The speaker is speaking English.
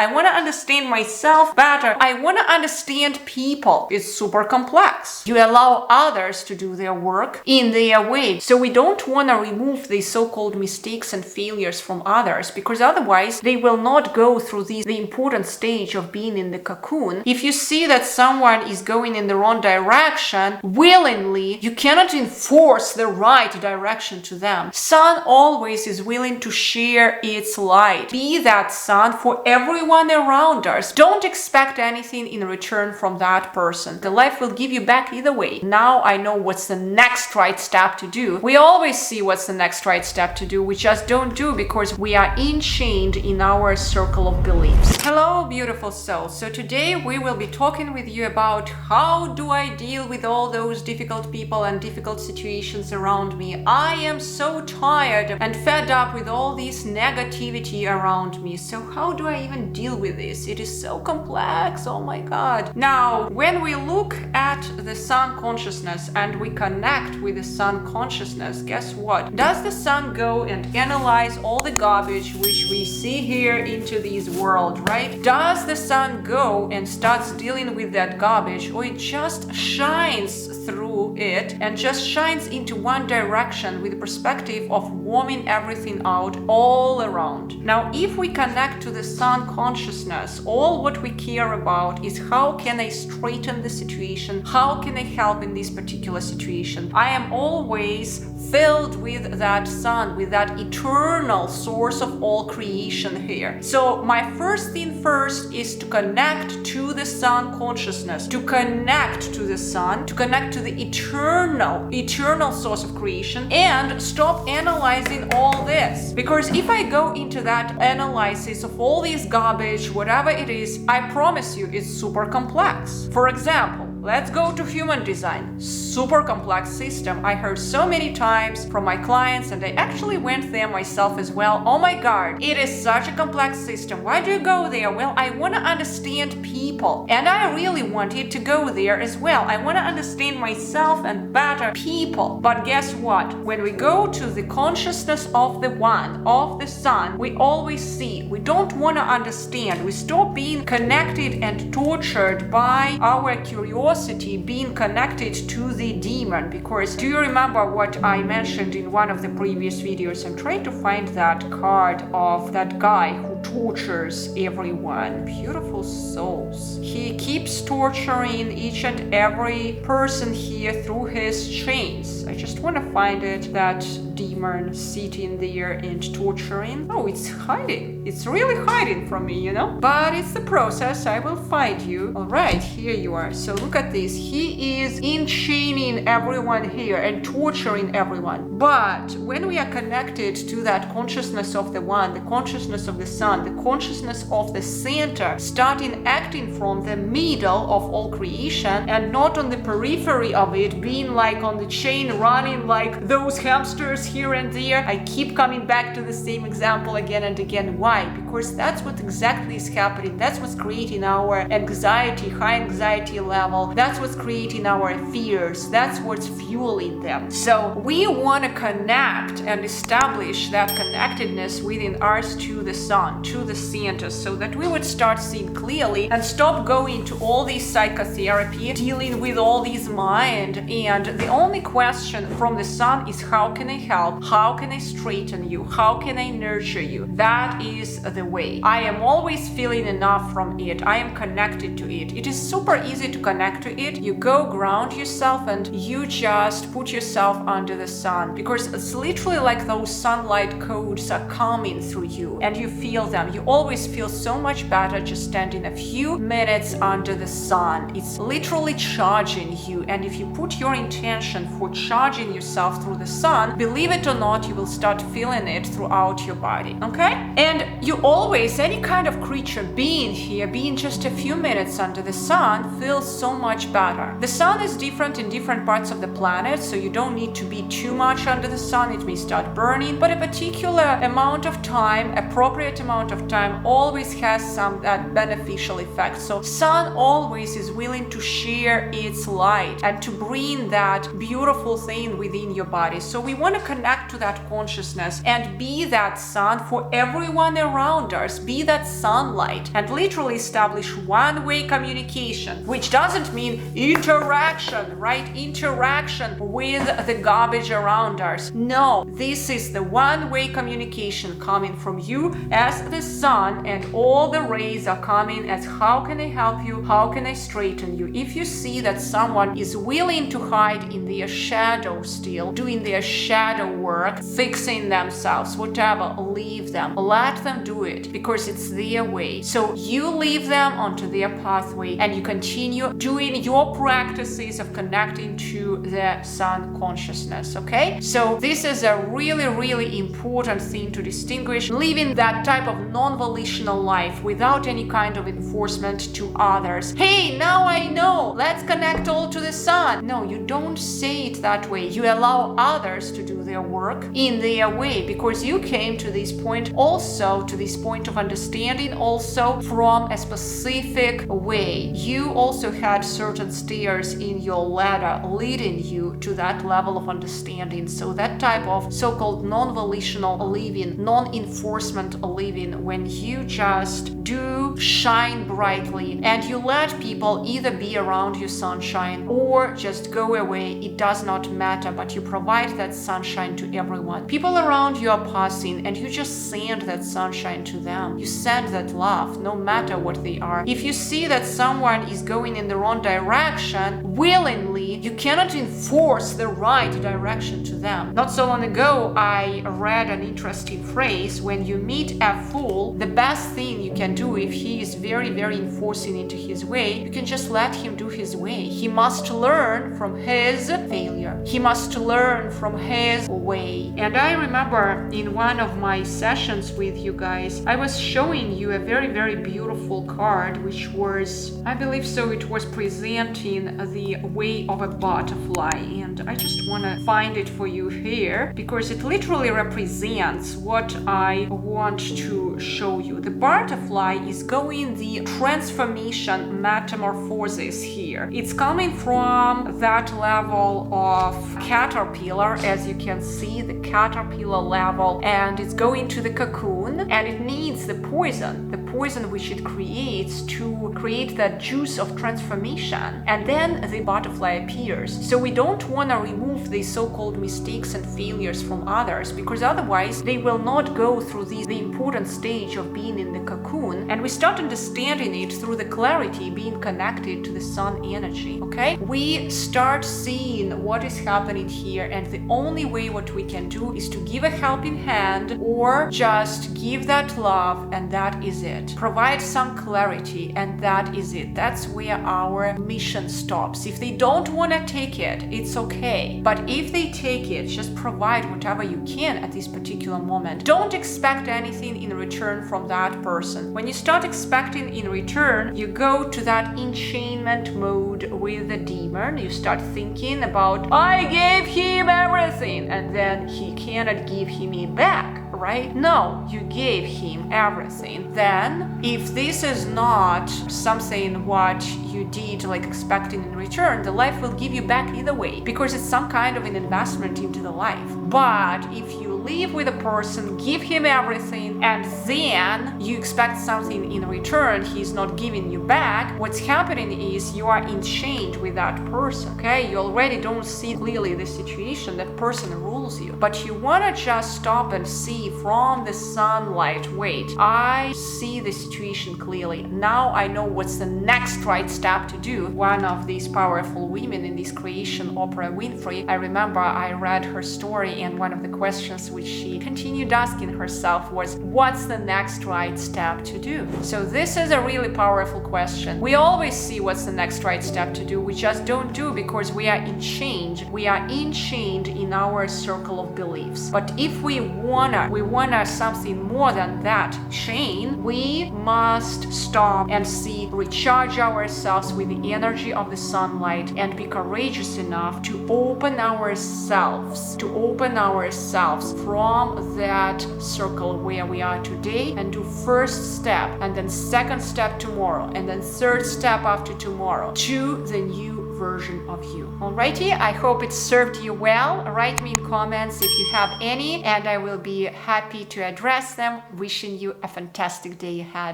I want to understand myself better. I want to understand people. It's super complex. You allow others to do their work in their way. So we don't want to remove these so-called mistakes and failures from others, because otherwise they will not go through the important stage of being in the cocoon. If you see that someone is going in the wrong direction, willingly, you cannot enforce the right direction to them. Sun always is willing to share its light. Be that sun for everyone around us. Don't expect anything in return from that person. The life will give you back either way. Now I know what's the next right step to do. We always see what's the next right step to do. We just don't do because we are enchained in our circle of beliefs. Hello, beautiful soul. So today we will be talking with you about how do I deal with all those difficult people and difficult situations around me. I am so tired and fed up with all this negativity around me. So how do I even deal with this? It is so complex. Oh my God. Now, when we look at the sun consciousness and we connect with the sun consciousness, guess what? Does the sun go and analyze all the garbage which we see here into this world, right? Does the sun go and starts dealing with that garbage, or it just shines through it and just shines into one direction with the perspective of warming everything out all around? Now, if we connect to the sun consciousness, all what we care about is how can I straighten the situation? How can I help in this particular situation? I am always filled with that sun, with that eternal source of all creation here. So my first thing first is to connect to the sun consciousness, to connect to the sun, to connect to the eternal source of creation, and stop analyzing all this. Because if I go into that analysis of all this garbage, whatever it is, I promise you it's super complex. For example, let's go to human design. Super complex system. I heard so many times from my clients, and I actually went there myself as well. Oh my God, it is such a complex system. Why do you go there? Well, I want to understand people, and I really wanted to go there as well. I want to understand myself and better people. But guess what? When we go to the consciousness of the one, of the sun, we always see, we don't want to understand. We stop being connected and tortured by our curiosity, being connected to the demon. Because do you remember what I mentioned in one of the previous videos? I'm trying to find that card of that guy who tortures everyone. Beautiful souls. He keeps torturing each and every person here through his chains. I just want to find it, that demon sitting there and torturing. Oh, it's hiding. It's really hiding from me, you know? But it's the process. I will find you. All right, here you are. So look at this. He is enchaining everyone here and torturing everyone. But when we are connected to that consciousness of the one, the consciousness of the sun, the consciousness of the center, starting acting from the middle of all creation and not on the periphery of it, being like on the chain, running like those hamsters here and there. I keep coming back to the same example again and again. Why? Because that's what exactly is happening. That's what's creating our anxiety, high anxiety level. That's what's creating our fears. That's what's fueling them. So we want to connect and establish that connectedness within us to the sun, to the center, so that we would start seeing clearly and stop going to all these psychotherapy, dealing with all these mind. And the only question from the sun is, how can I help? How can I straighten you? How can I nurture you? That is the way. I am always feeling enough from it. I am connected to it. It is super easy to connect to it. You go ground yourself and you just put yourself under the sun, because it's literally like those sunlight codes are coming through you and you feel them. You always feel so much better just standing a few minutes under the sun. It's literally charging you. And if you put your intention for charging yourself through the sun, believe it or not, you will start feeling it throughout your body. Okay? And you always, any kind of creature being here, being just a few minutes under the sun, feels so much better. The sun is different in different parts of the planet, so you don't need to be too much under the sun. It may start burning, but a particular amount of time, appropriate amount of time, always has some beneficial effect. So sun always is willing to share its light and to bring that beautiful thing within your body. So we want to connect to that consciousness and be that sun for everyone around around us, be that sunlight, and literally establish one-way communication, which doesn't mean interaction, right? Interaction with the garbage around us. No, this is the one-way communication coming from you as the sun, and all the rays are coming as how can I help you? How can I straighten you? If you see that someone is willing to hide in their shadow still, doing their shadow work, fixing themselves, whatever, leave them. Let them do it because it's their way. So you leave them onto their pathway and you continue doing your practices of connecting to the sun consciousness, okay? So this is a really, really important thing to distinguish, living that type of non-volitional life without any kind of enforcement to others. Hey, now I know, let's connect all to the sun. No, you don't say it that way. You allow others to do their work in their way because you came to this point also, to this point of understanding also from a specific way. You also had certain stairs in your ladder leading you to that level of understanding. So that type of so-called non-volitional living, non-enforcement living, when you just do shine brightly and you let people either be around your sunshine or just go away, it does not matter, but you provide that sunshine to everyone. People around you are passing and you just send that sunshine to them. You send that love, no matter what they are. If you see that someone is going in the wrong direction, willingly, you cannot enforce the right direction to them. Not so long ago, I read an interesting phrase: when you meet a fool, the best thing you can do if he is very, very enforcing into his way, you can just let him do his way. He must learn from his failure. He must learn from his way. And I remember in one of my sessions with you guys, I was showing you a very, very beautiful card, which was, I believe so, it was presenting the way of a butterfly. And I just want to find it for you here because it literally represents what I want to show you. The butterfly is going the transformation metamorphosis here. It's coming from that level of caterpillar, as you can see, the caterpillar level, and it's going to the cocoon, and it needs the poison which it creates to create that juice of transformation, and then the butterfly appears. So we don't want to remove these so-called mistakes and failures from others, because otherwise they will not go through the important stage of being in the cocoon, and we start understanding it through the clarity being connected to the sun energy. Okay, we start seeing what is happening here, and the only way what we can do is to give a helping hand or just give that love, and that is it. Provide some clarity, and that is it. That's where our mission stops. If they don't want to take it, it's okay. But if they take it, just provide whatever you can at this particular moment. Don't expect anything in return from that person. When you start expecting in return, you go to that enchainment mode with the demon. You start thinking about, I gave him everything, and then he cannot give him it back. Right? No, you gave him everything. Then, if this is not something what you did like expecting in return, the life will give you back either way, because it's some kind of an investment into the life. But if you live with a person, give him everything, and then you expect something in return, he's not giving you back, what's happening is you are enchained with that person, okay? You already don't see clearly the situation, that person rules you. But you want to just stop and see from the sunlight, wait, I see the situation clearly. Now I know what's the next right step to do. One of these powerful women in this creation, Oprah Winfrey, I remember I read her story, and one of the questions which she continued asking herself was, what's the next right step to do? So this is a really powerful question. We always see what's the next right step to do. We just don't do because we are enchained. We are enchained in our circle of beliefs. But if we wanna something more than that chain, we must stop and see, recharge ourselves with the energy of the sunlight, and be courageous enough to open ourselves from that circle where we are today, and do first step, and then second step tomorrow, and then third step after tomorrow to the new version of you. Alrighty, I hope it served you well. Write me in comments if you have any, and I will be happy to address them. Wishing you a fantastic day ahead.